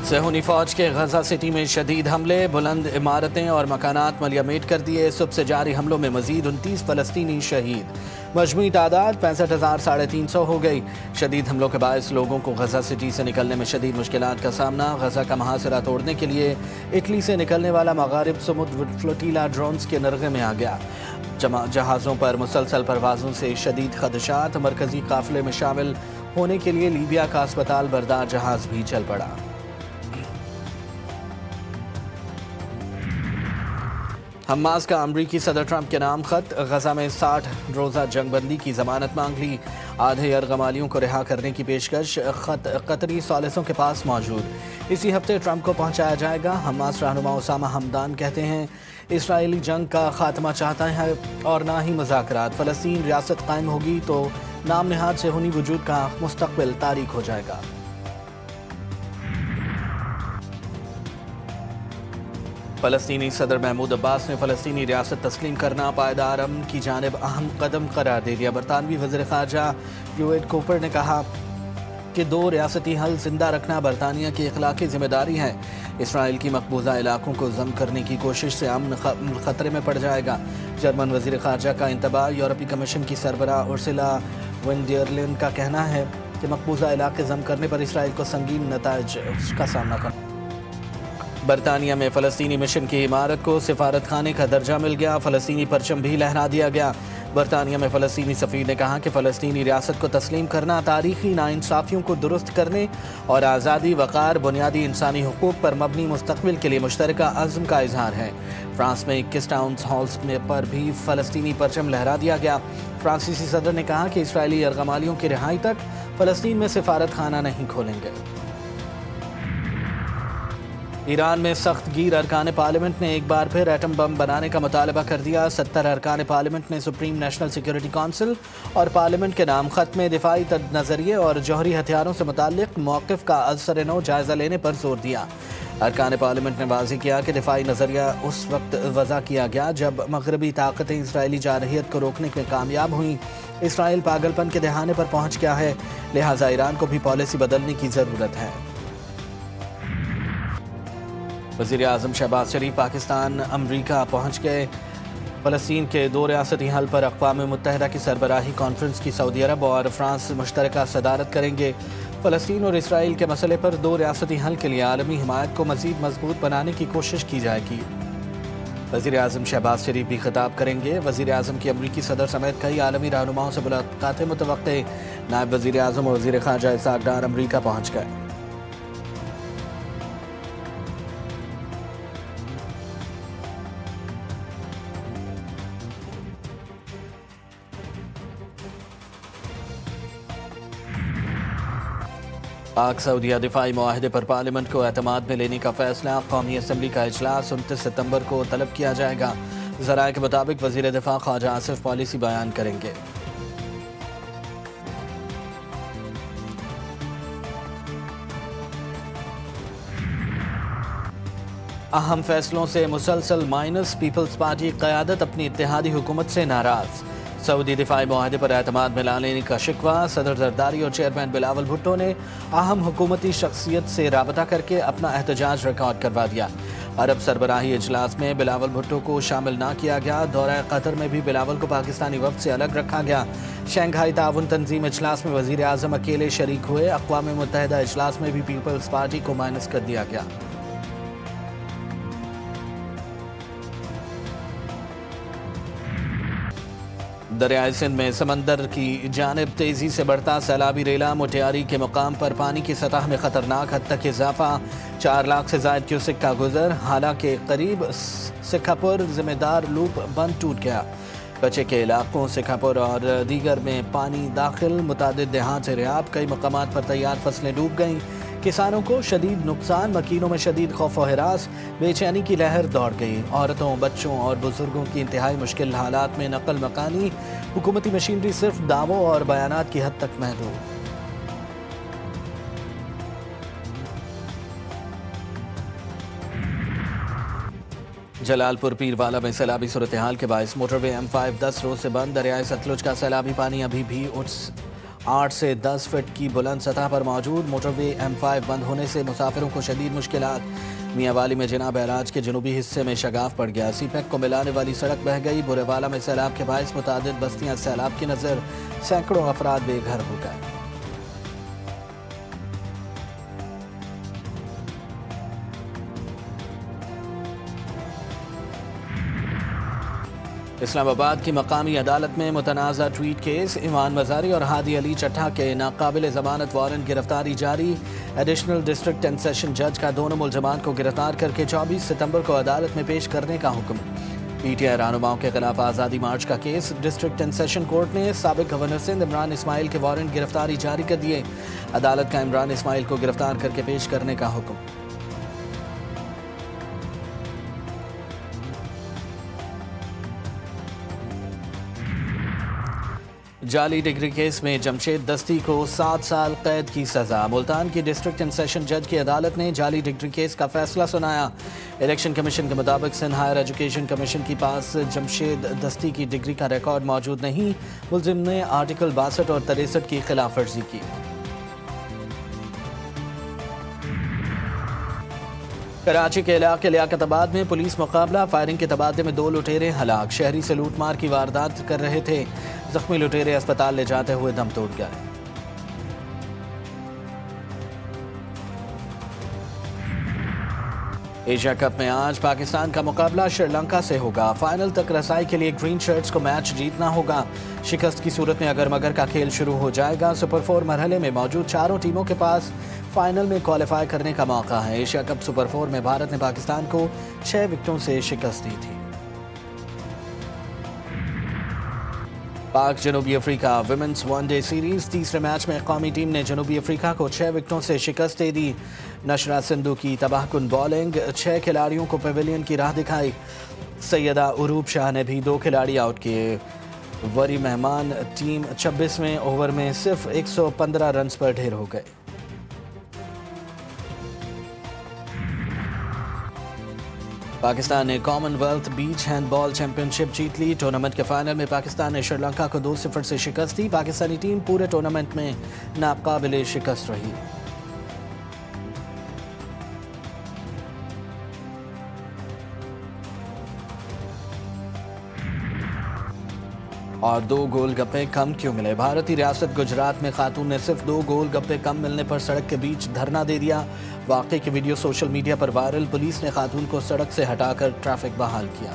صہیونی فوج کے غزہ سٹی میں شدید حملے، بلند عمارتیں اور مکانات ملیامٹ کر دیے۔ صبح سے جاری حملوں میں مزید 29 فلسطینی شہید، مجموعی تعداد 65,350 ہو گئی۔ شدید حملوں کے باعث لوگوں کو غزہ سٹی سے نکلنے میں شدید مشکلات کا سامنا۔ غزہ کا محاصرہ توڑنے کے لیے اٹلی سے نکلنے والا مغارب سمود فلوٹیلا ڈرونز کے نرغے میں آ گیا۔ جہازوں پر مسلسل پروازوں سے شدید خدشات۔ مرکزی قافلے میں شامل ہونے کے لیے لیبیا کا اسپتال بردار جہاز بھی چل پڑا۔ حماس کا امریکی صدر ٹرمپ کے نام خط، غزہ میں 60 روزہ جنگ بندی کی ضمانت مانگ لی۔ آدھے یرغمالیوں کو رہا کرنے کی پیشکش، خط قطری ثالثوں کے پاس موجود، اسی ہفتے ٹرمپ کو پہنچایا جائے گا۔ حماس رہنما اسامہ حمدان کہتے ہیں اسرائیلی جنگ کا خاتمہ چاہتا ہے اور نہ ہی مذاکرات۔ فلسطین ریاست قائم ہوگی تو نام نہاد صہیونی وجود کا مستقبل تاریک ہو جائے گا۔ فلسطینی صدر محمود عباس نے فلسطینی ریاست تسلیم کرنا پائیدار امن کی جانب اہم قدم قرار دے دیا۔ برطانوی وزیر خارجہ ڈیوڈ کوپر نے کہا کہ دو ریاستی حل زندہ رکھنا برطانیہ کی اخلاقی ذمہ داری ہے۔ اسرائیل کی مقبوضہ علاقوں کو ضم کرنے کی کوشش سے امن خطرے میں پڑ جائے گا۔ جرمن وزیر خارجہ کا انتباہ، یورپی کمیشن کی سربراہ ارسولا ون ڈر لین کا کہنا ہے کہ مقبوضہ علاقے ضم کرنے پر اسرائیل کو سنگین نتائج کا سامنا کرنا۔ برطانیہ میں فلسطینی مشن کی عمارت کو سفارت خانے کا درجہ مل گیا، فلسطینی پرچم بھی لہرا دیا گیا۔ برطانیہ میں فلسطینی سفیر نے کہا کہ فلسطینی ریاست کو تسلیم کرنا تاریخی ناانصافیوں کو درست کرنے اور آزادی، وقار، بنیادی انسانی حقوق پر مبنی مستقبل کے لیے مشترکہ عزم کا اظہار ہے۔ فرانس میں 21 ٹاؤن ہالز پر بھی فلسطینی پرچم لہرا دیا گیا۔ فرانسیسی صدر نے کہا کہ اسرائیلی یرغمالیوں کی رہائی تک فلسطین میں سفارت خانہ نہیں کھولیں گے۔ ایران میں سخت گیر ارکان پارلیمنٹ نے ایک بار پھر ایٹم بم بنانے کا مطالبہ کر دیا۔ 70 ارکان پارلیمنٹ نے سپریم نیشنل سیکورٹی کونسل اور پارلیمنٹ کے نام خط میں دفاعی نظریے اور جوہری ہتھیاروں سے متعلق موقف کا ازسر نو جائزہ لینے پر زور دیا۔ ارکان پارلیمنٹ نے واضح کیا کہ دفاعی نظریہ اس وقت وضع کیا گیا جب مغربی طاقتیں اسرائیلی جارحیت کو روکنے میں کامیاب ہوئیں۔ اسرائیل پاگل پن کے دہانے پر پہنچ گیا ہے، لہٰذا ایران کو بھی پالیسی بدلنے کی ضرورت ہے۔ وزیر اعظم شہباز شریف پاکستان امریکہ پہنچ گئے۔ فلسطین کے دو ریاستی حل پر اقوام متحدہ کی سربراہی کانفرنس کی سعودی عرب اور فرانس مشترکہ صدارت کریں گے۔ فلسطین اور اسرائیل کے مسئلے پر دو ریاستی حل کے لیے عالمی حمایت کو مزید مضبوط بنانے کی کوشش کی جائے گی۔ وزیر اعظم شہباز شریف بھی خطاب کریں گے۔ وزیر اعظم کی امریکی صدر سمیت کئی عالمی رہنماؤں سے ملاقاتیں متوقع۔ نائب وزیر اعظم اور وزیر خارجہ اسحاق ڈار امریکہ پہنچ گئے۔ پاک سعودیہ دفاعی معاہدے پر پارلیمنٹ کو اعتماد میں لینے کا فیصلہ، قومی اسمبلی کا اجلاس 29 ستمبر کو طلب کیا جائے گا۔ ذرائع کے مطابق وزیر دفاع خواجہ آصف پالیسی بیان کریں گے۔ اہم فیصلوں سے مسلسل مائنس، پیپلز پارٹی قیادت اپنی اتحادی حکومت سے ناراض۔ سعودی دفاعی معاہدے پر اعتماد میں لانے کا شکوہ، صدر زرداری اور چیئرمین بلاول بھٹو نے اہم حکومتی شخصیت سے رابطہ کر کے اپنا احتجاج ریکارڈ کروا دیا۔ عرب سربراہی اجلاس میں بلاول بھٹو کو شامل نہ کیا گیا۔ دورہ قطر میں بھی بلاول کو پاکستانی وفد سے الگ رکھا گیا۔ شنگھائی تعاون تنظیم اجلاس میں وزیر اعظم اکیلے شریک ہوئے۔ اقوام متحدہ اجلاس میں بھی پیپلز پارٹی کو مائنس کر دیا گیا۔ دریائے سندھ میں سمندر کی جانب تیزی سے بڑھتا سیلابی ریلا، موٹیاری کے مقام پر پانی کی سطح میں خطرناک حد تک اضافہ، 4 لاکھ سے زائد کیوسک کا گزر۔ حالانکہ قریب سکھاپور ذمہ دار لوپ بند ٹوٹ گیا۔ کچے کے علاقوں سکھاپور اور دیگر میں پانی داخل، متعدد دیہات ریاب، کئی مقامات پر تیار فصلیں ڈوب گئیں۔ کسانوں کو شدید نقصان، مکینوں میں شدید خوف و ہراس، بے چینی کی لہر دوڑ گئی۔ عورتوں، بچوں اور بزرگوں کی انتہائی مشکل حالات میں نقل مکانی، حکومتی مشینری صرف دعووں اور بیانات کی حد تک محدود۔ جلال پور پیر والا میں سیلابی صورتحال کے باعث موٹر وے M5 10 روز سے بند۔ دریائے ستلج کا سیلابی پانی ابھی بھی 8 سے 10 فٹ کی بلند سطح پر موجود موٹر وے M5 بند ہونے سے مسافروں کو شدید مشکلات۔ میاں والی میں جناب اعراج کے جنوبی حصے میں شگاف پڑ گیا، سی پیک کو ملانے والی سڑک بہہ گئی۔ برے والا میں سیلاب کے باعث متعدد بستیاں سیلاب کی نظر، سینکڑوں افراد بے گھر ہو گئے۔ اسلام آباد کی مقامی عدالت میں متنازع ٹویٹ کیس، ایمان مزاری اور ہادی علی چٹھا کے ناقابل ضمانت وارنٹ گرفتاری جاری۔ ایڈیشنل ڈسٹرکٹ اینڈ سیشن جج کا دونوں ملزمان کو گرفتار کر کے 24 ستمبر کو عدالت میں پیش کرنے کا حکم۔ پی ٹی آئی رہنماؤں کے خلاف آزادی مارچ کا case, district and session court نے سابق گورنر سندھ عمران اسماعیل کے وارنٹ گرفتاری جاری کر دیے۔ عدالت کا عمران اسماعیل کو گرفتار کر کے پیش کرنے کا حکم۔ جعلی ڈگری کیس میں جمشید دستی کو 7 سال قید کی سزا۔ ملتان کی ڈسٹرکٹ اینڈ سیشن جج کی عدالت نے جعلی ڈگری کیس کا فیصلہ سنایا۔ الیکشن کمیشن کے مطابق سندھ ہائر ایجوکیشن کمیشن کے پاس جمشید دستی کی ڈگری کا ریکارڈ موجود نہیں۔ ملزم نے آرٹیکل 62 اور 63 کی خلاف ورزی کی۔ کراچی کے علاقے لیاقت آباد میں پولیس مقابلہ، فائرنگ کے تبادلے میں 2 لٹیرے ہلاک، شہری سے لوٹ مار کی واردات کر رہے تھے، زخمی لٹیرے اسپتال لے جاتے ہوئے دم توڑ گئے۔ ایشیا کپ میں آج پاکستان کا مقابلہ شری لنکا سے ہوگا۔ فائنل تک رسائی کے لیے گرین شرٹس کو میچ جیتنا ہوگا۔ شکست کی صورت میں اگر مگر کا کھیل شروع ہو جائے گا، سپر 4 مرحلے میں موجود چاروں ٹیموں کے پاس فائنل میں کوالیفائی کرنے کا موقع ہے۔ ایشیا کپ سپر 4 میں بھارت نے پاکستان کو 6 وکٹوں سے شکست دی تھی۔ پاک جنوبی افریقہ ویمنز ون ڈے سیریز، تیسرے میچ میں قومی ٹیم نے جنوبی افریقہ کو 6 وکٹوں سے شکست دے دی۔ نشرہ سندھو کی تباہ کن بولنگ، 6 کھلاڑیوں کو پیویلین کی راہ دکھائی۔ سیدہ عروب شاہ نے بھی 2 کھلاڑی آؤٹ کیے۔ وری مہمان ٹیم 26ویں اوور میں صرف 115 رنز پر ڈھیر ہو گئے۔ پاکستان نے کامن ویلتھ بیچ ہینڈ بال چیمپئن شپ جیت لی۔ ٹورنامنٹ کے فائنل میں پاکستان نے شری لنکا کو 2-0 سے شکست دی۔ پاکستانی ٹیم پورے ٹورنامنٹ میں ناقابل شکست رہی۔ اور 2 گول گپے کم کیوں ملے؟ بھارتی ریاست گجرات میں خاتون نے صرف 2 گول گپے کم ملنے پر سڑک کے بیچ دھرنا دے دیا۔ واقعے کی ویڈیو سوشل میڈیا پر وائرل، پولیس نے خاتون کو سڑک سے ہٹا کر ٹریفک بحال کیا۔